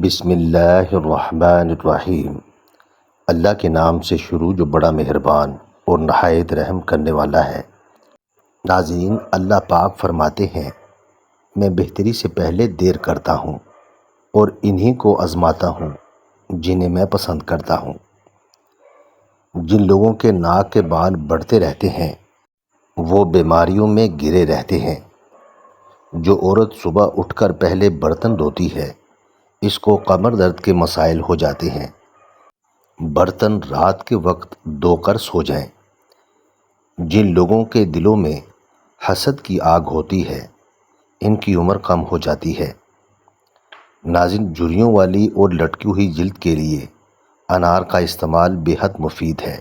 بسم اللہ الرحمن الرحیم۔ اللہ کے نام سے شروع جو بڑا مہربان اور نہایت رحم کرنے والا ہے۔ ناظرین، اللہ پاک فرماتے ہیں، میں بہتری سے پہلے دیر کرتا ہوں اور انہی کو آزماتا ہوں جنہیں میں پسند کرتا ہوں۔ جن لوگوں کے ناک کے بال بڑھتے رہتے ہیں وہ بیماریوں میں گرے رہتے ہیں۔ جو عورت صبح اٹھ کر پہلے برتن دھوتی ہے اس کو کمر درد کے مسائل ہو جاتے ہیں۔ برتن رات کے وقت دھو کر سو جائیں۔ جن لوگوں کے دلوں میں حسد کی آگ ہوتی ہے ان کی عمر کم ہو جاتی ہے۔ ناظرین، جھریوں والی اور لٹکی ہوئی جلد کے لیے انار کا استعمال بے حد مفید ہے۔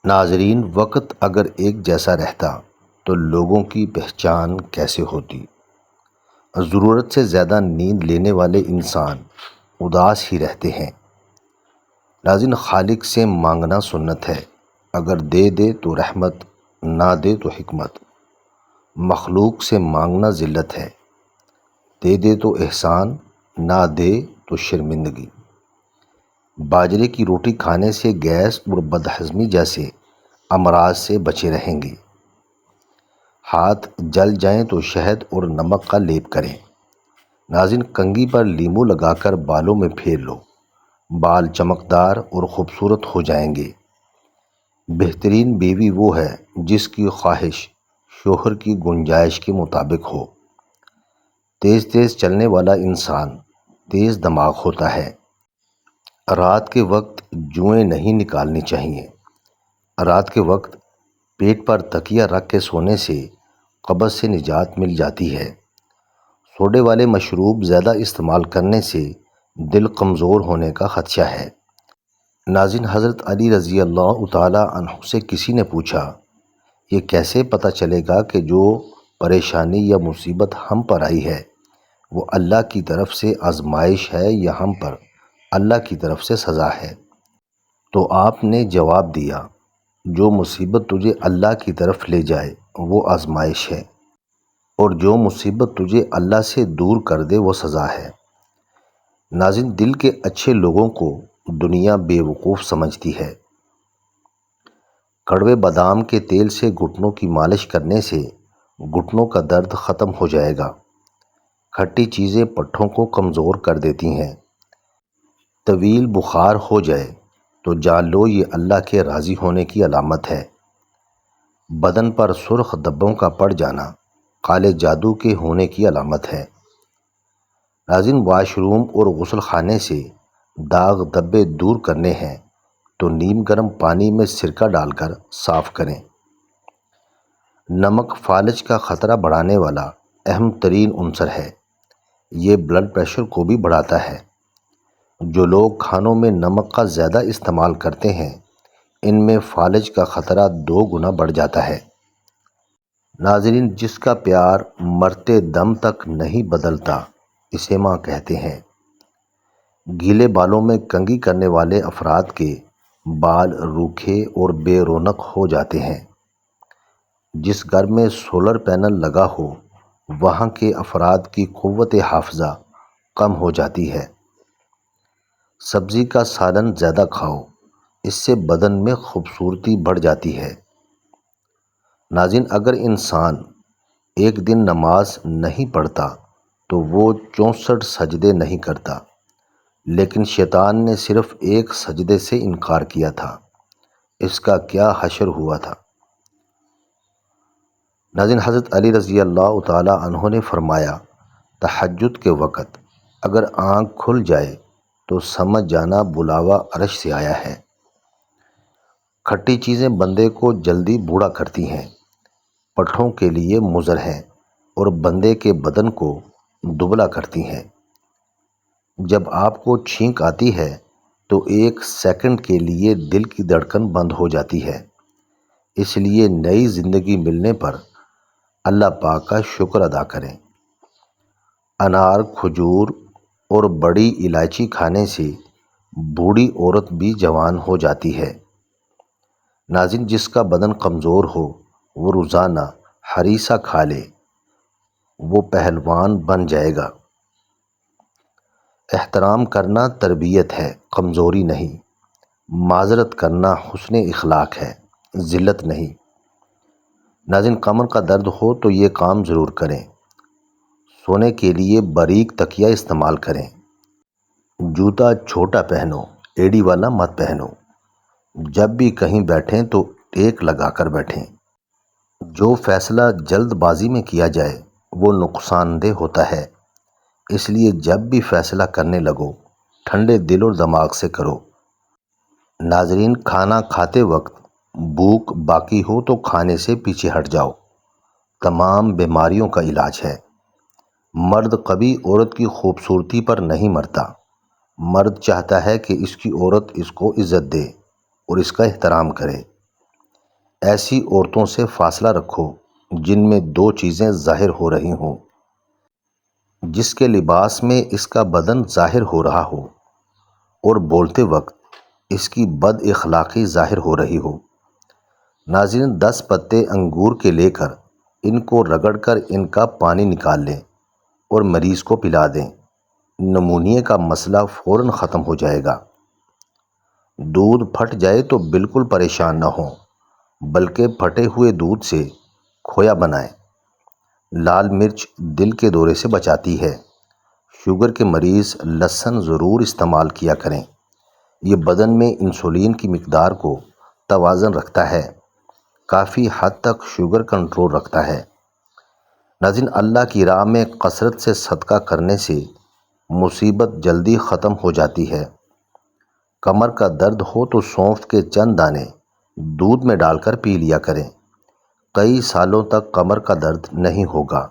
ناظرین، وقت اگر ایک جیسا رہتا تو لوگوں کی پہچان کیسے ہوتی؟ ضرورت سے زیادہ نیند لینے والے انسان اداس ہی رہتے ہیں۔ ناظرین، خالق سے مانگنا سنت ہے، اگر دے دے تو رحمت، نہ دے تو حکمت۔ مخلوق سے مانگنا ذلت ہے، دے دے تو احسان، نہ دے تو شرمندگی۔ باجرے کی روٹی کھانے سے گیس اور بدہضمی جیسے امراض سے بچے رہیں گے۔ ہاتھ جل جائیں تو شہد اور نمک کا لیپ کریں۔ ناظرین، کنگھی پر لیمو لگا کر بالوں میں پھیر لو، بال چمکدار اور خوبصورت ہو جائیں گے۔ بہترین بیوی وہ ہے جس کی خواہش شوہر کی گنجائش کے مطابق ہو۔ تیز تیز چلنے والا انسان تیز دماغ ہوتا ہے۔ رات کے وقت جوئیں نہیں نکالنی چاہیے۔ رات کے وقت پیٹ پر تکیہ رکھ کے سونے سے قبض سے نجات مل جاتی ہے۔ سوڈے والے مشروب زیادہ استعمال کرنے سے دل کمزور ہونے کا خدشہ ہے۔ ناظرین، حضرت علی رضی اللہ تعالی عنہ سے کسی نے پوچھا، یہ کیسے پتہ چلے گا کہ جو پریشانی یا مصیبت ہم پر آئی ہے وہ اللہ کی طرف سے آزمائش ہے یا ہم پر اللہ کی طرف سے سزا ہے؟ تو آپ نے جواب دیا، جو مصیبت تجھے اللہ کی طرف لے جائے وہ آزمائش ہے، اور جو مصیبت تجھے اللہ سے دور کر دے وہ سزا ہے۔ ناظرین، دل کے اچھے لوگوں کو دنیا بے وقوف سمجھتی ہے۔ کڑوے بادام کے تیل سے گھٹنوں کی مالش کرنے سے گھٹنوں کا درد ختم ہو جائے گا۔ کھٹی چیزیں پٹھوں کو کمزور کر دیتی ہیں۔ طویل بخار ہو جائے تو جان لو یہ اللہ کے راضی ہونے کی علامت ہے۔ بدن پر سرخ دھبوں کا پڑ جانا کالے جادو کے ہونے کی علامت ہے۔ ناظرین، واش روم اور غسل خانے سے داغ دھبے دور کرنے ہیں تو نیم گرم پانی میں سرکہ ڈال کر صاف کریں۔ نمک فالج کا خطرہ بڑھانے والا اہم ترین عنصر ہے۔ یہ بلڈ پریشر کو بھی بڑھاتا ہے۔ جو لوگ کھانوں میں نمک کا زیادہ استعمال کرتے ہیں ان میں فالج کا خطرہ 2 گنا بڑھ جاتا ہے۔ ناظرین، جس کا پیار مرتے دم تک نہیں بدلتا اسے ماں کہتے ہیں۔ گیلے بالوں میں کنگھی کرنے والے افراد کے بال روکھے اور بے رونق ہو جاتے ہیں۔ جس گھر میں سولر پینل لگا ہو وہاں کے افراد کی قوت حافظہ کم ہو جاتی ہے۔ سبزی کا سالن زیادہ کھاؤ، اس سے بدن میں خوبصورتی بڑھ جاتی ہے۔ ناظرین، اگر انسان ایک دن نماز نہیں پڑھتا تو وہ 64 سجدے نہیں کرتا، لیکن شیطان نے صرف ایک سجدے سے انکار کیا تھا، اس کا کیا حشر ہوا تھا؟ ناظرین، حضرت علی رضی اللہ تعالی عنہ نے فرمایا، تہجد کے وقت اگر آنکھ کھل جائے تو سمجھ جانا بلاوا عرش سے آیا ہے۔ کھٹی چیزیں بندے کو جلدی بوڑھا کرتی ہیں، پٹھوں کے لیے مضر ہیں اور بندے کے بدن کو دبلا کرتی ہیں۔ جب آپ کو چھینک آتی ہے تو 1 سیکنڈ کے لیے دل کی دھڑکن بند ہو جاتی ہے۔ اس لیے نئی زندگی ملنے پر اللہ پاک کا شکر ادا کریں۔ انار، کھجور اور بڑی الائچی کھانے سے بوڑھی عورت بھی جوان ہو جاتی ہے۔ ناظرین، جس کا بدن کمزور ہو وہ روزانہ ہریسہ کھا لے، وہ پہلوان بن جائے گا۔ احترام کرنا تربیت ہے، کمزوری نہیں۔ معذرت کرنا حسن اخلاق ہے، ذلت نہیں۔ ناظرین، کمر کا درد ہو تو یہ کام ضرور کریں۔ سونے کے لیے باریک تکیہ استعمال کریں۔ جوتا چھوٹا پہنو، ایڑی والا مت پہنو۔ جب بھی کہیں بیٹھیں تو ٹیک لگا کر بیٹھیں۔ جو فیصلہ جلد بازی میں کیا جائے وہ نقصان دہ ہوتا ہے، اس لیے جب بھی فیصلہ کرنے لگو ٹھنڈے دل اور دماغ سے کرو۔ ناظرین، کھانا کھاتے وقت بھوک باقی ہو تو کھانے سے پیچھے ہٹ جاؤ، تمام بیماریوں کا علاج ہے۔ مرد کبھی عورت کی خوبصورتی پر نہیں مرتا، مرد چاہتا ہے کہ اس کی عورت اس کو عزت دے اور اس کا احترام کرے۔ ایسی عورتوں سے فاصلہ رکھو جن میں دو چیزیں ظاہر ہو رہی ہوں، جس کے لباس میں اس کا بدن ظاہر ہو رہا ہو اور بولتے وقت اس کی بد اخلاقی ظاہر ہو رہی ہو۔ ناظرین، 10 پتے انگور کے لے کر ان کو رگڑ کر ان کا پانی نکال لیں اور مریض کو پلا دیں، نمونیے کا مسئلہ فوراً ختم ہو جائے گا۔ دودھ پھٹ جائے تو بالکل پریشان نہ ہوں، بلکہ پھٹے ہوئے دودھ سے کھویا بنائیں۔ لال مرچ دل کے دورے سے بچاتی ہے۔ شوگر کے مریض لہسن ضرور استعمال کیا کریں، یہ بدن میں انسولین کی مقدار کو توازن رکھتا ہے، کافی حد تک شوگر کنٹرول رکھتا ہے۔ ناظرین، اللہ کی راہ میں کثرت سے صدقہ کرنے سے مصیبت جلدی ختم ہو جاتی ہے۔ کمر کا درد ہو تو سونف کے چند دانے دودھ میں ڈال کر پی لیا کریں، کئی سالوں تک کمر کا درد نہیں ہوگا۔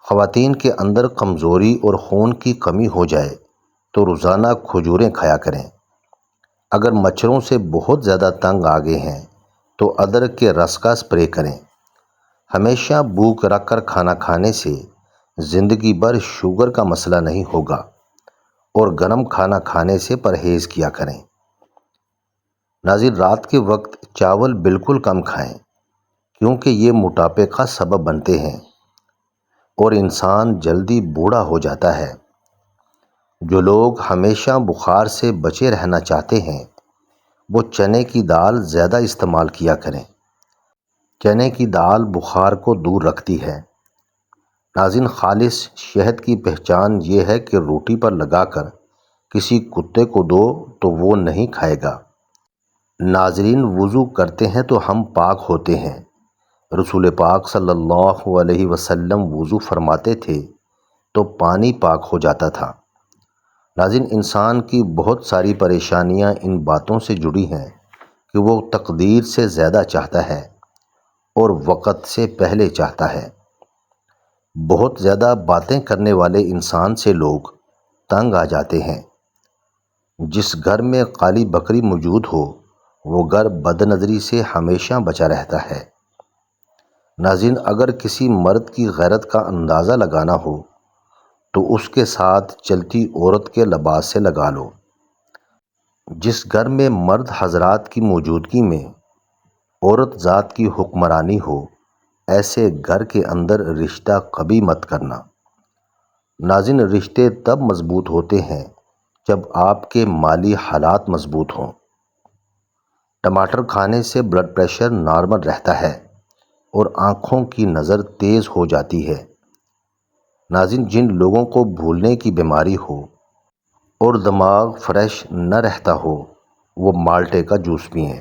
خواتین کے اندر کمزوری اور خون کی کمی ہو جائے تو روزانہ کھجوریں کھایا کریں۔ اگر مچھروں سے بہت زیادہ تنگ آ گئے ہیں تو ادرک کے رس کا اسپرے کریں۔ ہمیشہ بھوک رکھ کر کھانا کھانے سے زندگی بھر شوگر کا مسئلہ نہیں ہوگا، اور گرم کھانا کھانے سے پرہیز کیا کریں۔ ناظرین، رات کے وقت چاول بالکل کم کھائیں، کیونکہ یہ موٹاپے کا سبب بنتے ہیں اور انسان جلدی بوڑھا ہو جاتا ہے۔ جو لوگ ہمیشہ بخار سے بچے رہنا چاہتے ہیں وہ چنے کی دال زیادہ استعمال کیا کریں۔ چنے کی دال بخار کو دور رکھتی ہے۔ ناظرین، خالص شہد کی پہچان یہ ہے کہ روٹی پر لگا کر کسی کتے کو دو تو وہ نہیں کھائے گا۔ ناظرین، وضو کرتے ہیں تو ہم پاک ہوتے ہیں۔ رسول پاک صلی اللہ علیہ وسلم وضو فرماتے تھے تو پانی پاک ہو جاتا تھا۔ ناظرین، انسان کی بہت ساری پریشانیاں ان باتوں سے جڑی ہیں کہ وہ تقدیر سے زیادہ چاہتا ہے اور وقت سے پہلے چاہتا ہے۔ بہت زیادہ باتیں کرنے والے انسان سے لوگ تنگ آ جاتے ہیں۔ جس گھر میں کالی بکری موجود ہو وہ گھر بد نظری سے ہمیشہ بچا رہتا ہے۔ ناظرین، اگر کسی مرد کی غیرت کا اندازہ لگانا ہو تو اس کے ساتھ چلتی عورت کے لباس سے لگا لو۔ جس گھر میں مرد حضرات کی موجودگی میں عورت ذات کی حکمرانی ہو، ایسے گھر کے اندر رشتہ کبھی مت کرنا۔ ناظرین، رشتے تب مضبوط ہوتے ہیں جب آپ کے مالی حالات مضبوط ہوں۔ ٹماٹر کھانے سے بلڈ پریشر نارمل رہتا ہے اور آنکھوں کی نظر تیز ہو جاتی ہے۔ ناظرین، جن لوگوں کو بھولنے کی بیماری ہو اور دماغ فریش نہ رہتا ہو وہ مالٹے کا جوس پئیں۔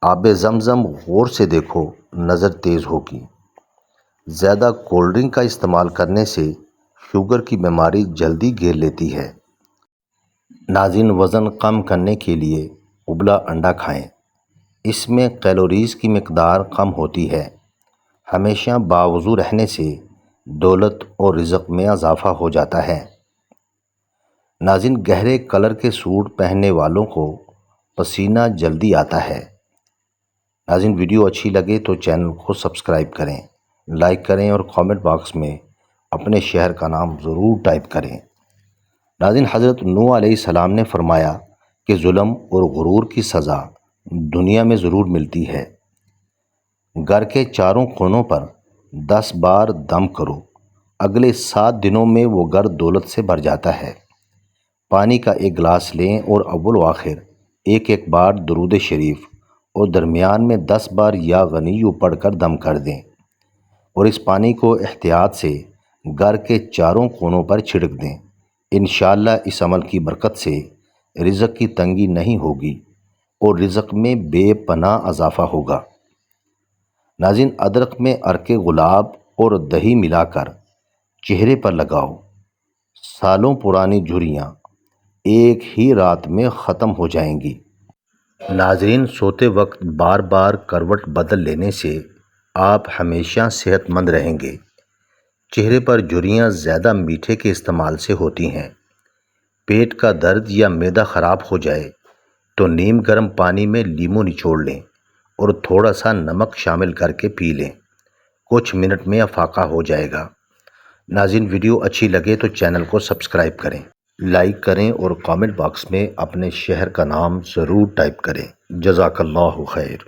آب زمزم غور سے دیکھو، نظر تیز ہوگی۔ زیادہ کولڈ ڈرنک کا استعمال کرنے سے شوگر کی بیماری جلدی گھیر لیتی ہے۔ ناظرین، وزن کم کرنے کے لیے ابلا انڈا کھائیں، اس میں کیلوریز کی مقدار کم ہوتی ہے۔ ہمیشہ باوضو رہنے سے دولت اور رزق میں اضافہ ہو جاتا ہے۔ ناظرین، گہرے کلر کے سوٹ پہننے والوں کو پسینہ جلدی آتا ہے۔ ناظرین، ویڈیو اچھی لگے تو چینل کو سبسکرائب کریں، لائک کریں اور کامنٹ باکس میں اپنے شہر کا نام ضرور ٹائپ کریں۔ ناظرین، حضرت نوح علیہ السلام نے فرمایا کہ ظلم اور غرور کی سزا دنیا میں ضرور ملتی ہے۔ گھر کے چاروں کونوں پر 10 بار دم کرو اگلے 7 دنوں میں وہ گھر دولت سے بھر جاتا ہے۔ پانی کا ایک گلاس لیں اور اول و آخر ایک بار درود شریف اور درمیان میں 10 بار یا غنیّ پڑھ کر دم کر دیں اور اس پانی کو احتیاط سے گھر کے چاروں کونوں پر چھڑک دیں۔ انشاءاللہ اس عمل کی برکت سے رزق کی تنگی نہیں ہوگی اور رزق میں بے پناہ اضافہ ہوگا۔ ناظرین، ادرک میں عرق گلاب اور دہی ملا کر چہرے پر لگاؤ، سالوں پرانی جھریاں ایک ہی رات میں ختم ہو جائیں گی۔ ناظرین، سوتے وقت بار بار کروٹ بدل لینے سے آپ ہمیشہ صحت مند رہیں گے۔ چہرے پر جھریاں زیادہ میٹھے کے استعمال سے ہوتی ہیں۔ پیٹ کا درد یا معدہ خراب ہو جائے تو نیم گرم پانی میں لیموں نچوڑ لیں اور تھوڑا سا نمک شامل کر کے پی لیں، کچھ منٹ میں افاقہ ہو جائے گا۔ ناظرین، ویڈیو اچھی لگے تو چینل کو سبسکرائب کریں، لائک کریں اور کامنٹ باکس میں اپنے شہر کا نام ضرور ٹائپ کریں۔ جزاک اللہ خیر۔